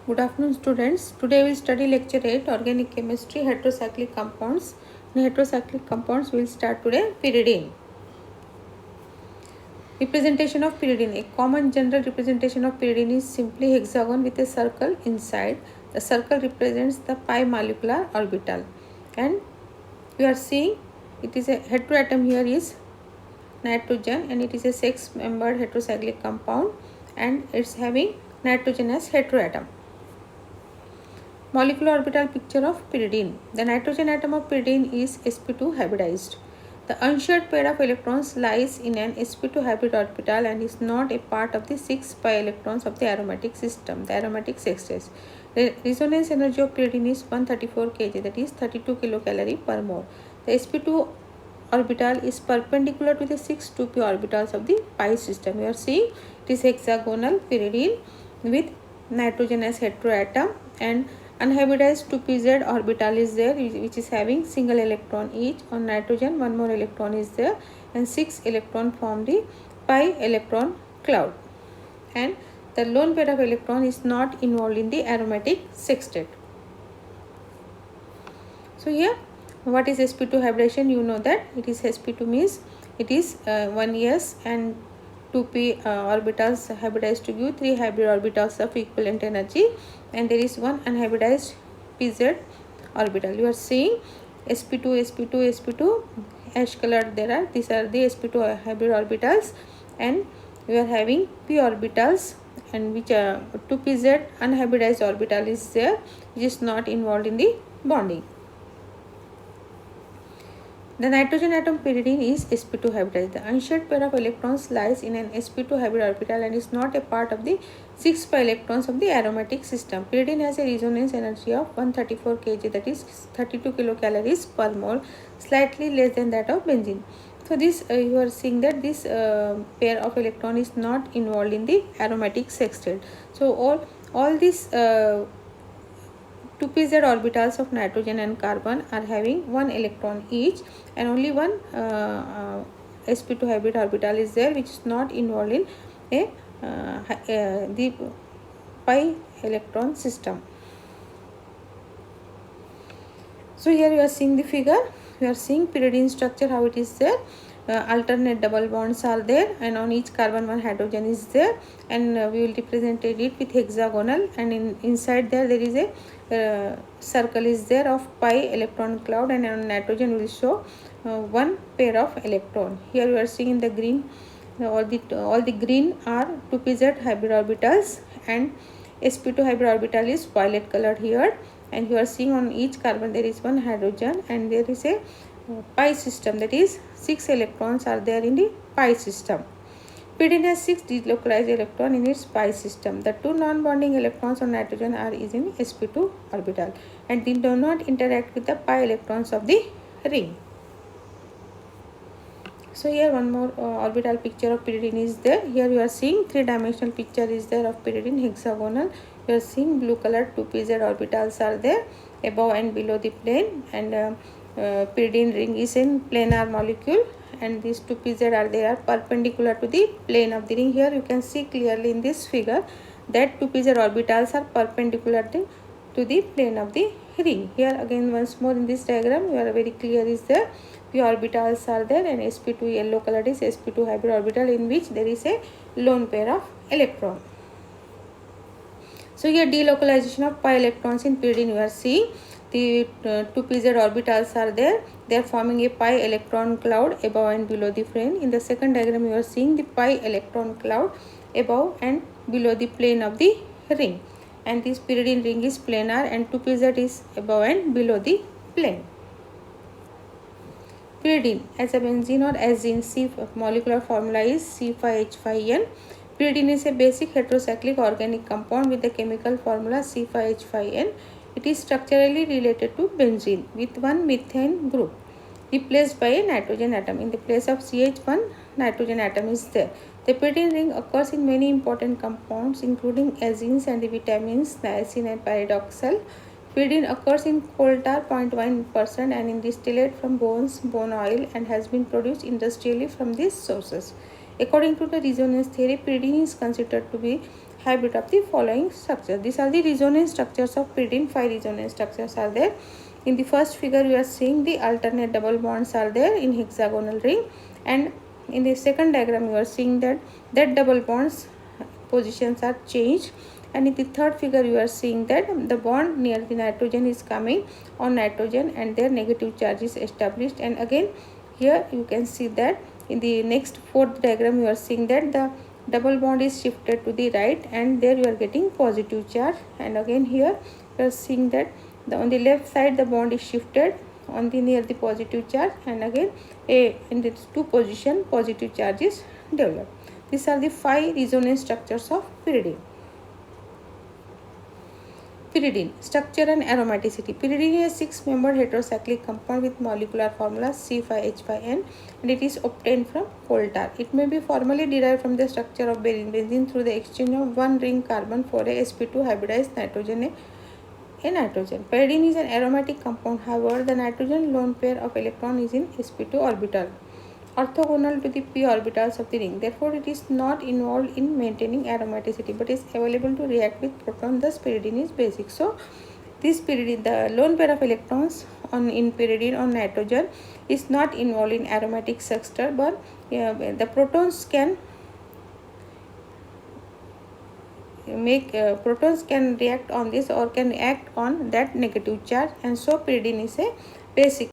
Good afternoon, students. Today we will study lecture 8 Organic Chemistry Heterocyclic Compounds. In heterocyclic compounds we will start today pyridine. Representation of pyridine. A common general representation of pyridine is simply hexagon with a circle inside. The circle represents the pi molecular orbital, and we are seeing it is a heteroatom. Here is nitrogen, and it is a six membered heterocyclic compound, and it's having nitrogen as heteroatom. Molecular orbital picture of pyridine. The nitrogen atom of pyridine is sp2 hybridized. The unshared pair of electrons lies in an sp2 hybrid orbital and is not a part of the 6 pi electrons of the aromatic system, the aromatic sextets. The resonance energy of pyridine is 134 kg, that is 32 kilocalorie per mole. The sp2 orbital is perpendicular to the 6 2p orbitals of the pi system. You are seeing it is hexagonal pyridine with nitrogen as heteroatom, and unhybridized 2pz orbital is there, which is having single electron each. On nitrogen, one more electron is there, and 6 electron form the pi electron cloud, and the lone pair of electron is not involved in the aromatic sextet. So here, what is sp2 hybridization? You know that it is sp2 means it is 1s and 2p orbitals hybridized to give 3 hybrid orbitals of equivalent energy, and there is one unhybridized pz orbital. You are seeing sp2 sp2 sp2 ash colored. These are the sp2 hybrid orbitals, and we are having p orbitals, and which 2pz unhybridized orbital is there, which is not involved in the bonding. The nitrogen atom pyridine is sp2 hybridized. The unshared pair of electrons lies in an sp2 hybrid orbital and is not a part of the 6 pi electrons of the aromatic system. Pyridine has a resonance energy of 134 kg, that is 32 kilocalories per mole, slightly less than that of benzene. So this you are seeing that this pair of electron is not involved in the aromatic sextet. So all these 2pz orbitals of nitrogen and carbon are having one electron each, and only one sp2 hybrid orbital is there, which is not involved in the pi electron system. So here you are seeing the figure. You are seeing pyridine structure, how it is there. Alternate double bonds are there, and on each carbon one hydrogen is there, and we will represent it with hexagonal, and inside there is a circle is there of pi electron cloud, and on nitrogen will show one pair of electron. Here we are seeing in the green, all the green are 2pz hybrid orbitals, and sp2 hybrid orbital is violet colored here, and you are seeing on each carbon there is one hydrogen, and there is a pi system, that is 6 electrons are there in the pi system. Pyridine has 6 delocalized electrons in its pi system. The 2 non-bonding electrons on nitrogen is in sp2 orbital, and they do not interact with the pi electrons of the ring. So here one more orbital picture of pyridine is there. Here you are seeing 3-dimensional picture is there of pyridine, hexagonal. You are seeing blue colored 2pz orbitals are there above and below the plane, and pyridine ring is in planar molecule, and these 2pz are there perpendicular to the plane of the ring. Here you can see clearly in this figure that 2pz orbitals are perpendicular to the plane of the ring. Here again once more in this diagram you are very clear is there. P orbitals are there, and sp2 yellow colored is sp2 hybrid orbital, in which there is a lone pair of electron. So here delocalization of pi electrons in pyridine, you are seeing the 2pz orbitals are there. They are forming a pi electron cloud above and below the plane. In the second diagram you are seeing the pi electron cloud above and below the plane of the ring, and this pyridine ring is planar, and 2pz is above and below the plane. Pyridine as a benzene or azene, C molecular formula is C5H5N. Pyridine is a basic heterocyclic organic compound with the chemical formula C5H5N. It is structurally related to benzene with one methane group replaced by a nitrogen atom. In the place of CH, one nitrogen atom is there. The pyridine ring occurs in many important compounds including azenes and the vitamins niacin and pyridoxal. Pyridine occurs in coal tar 0.1% and in distillate from bones, bone oil, and has been produced industrially from these sources. According to the resonance theory, pyridine is considered to be hybrid of the following structures. These are the resonance structures of pyridine. 5 resonance structures are there. In the first figure, you are seeing the alternate double bonds are there in hexagonal ring, and in the second diagram, you are seeing that double bonds positions are changed, and in the third figure, you are seeing that the bond near the nitrogen is coming on nitrogen and their negative charge is established. And again here you can see that in the next fourth diagram, you are seeing that the double bond is shifted to the right and there you are getting positive charge. And again here you are seeing that on the left side the bond is shifted on the near the positive charge, and again in the two position positive charge is developed. These are the 5 resonance structures of pyridine. Pyridine structure and aromaticity. Pyridine is a 6-membered heterocyclic compound with molecular formula C5H5N, and it is obtained from coal tar. It may be formally derived from the structure of benzene through the exchange of one ring carbon for a sp2 hybridized nitrogen a nitrogen. Pyridine is an aromatic compound. However, the nitrogen lone pair of electron is in sp2 orbital, orthogonal to the p orbitals of the ring. Therefore, it is not involved in maintaining aromaticity but is available to react with proton. Thus, pyridine is basic. So, this pyridine, the lone pair of electrons in pyridine on nitrogen is not involved in aromatic structure, but the protons can react on this or can act on that negative charge, and so pyridine is a basic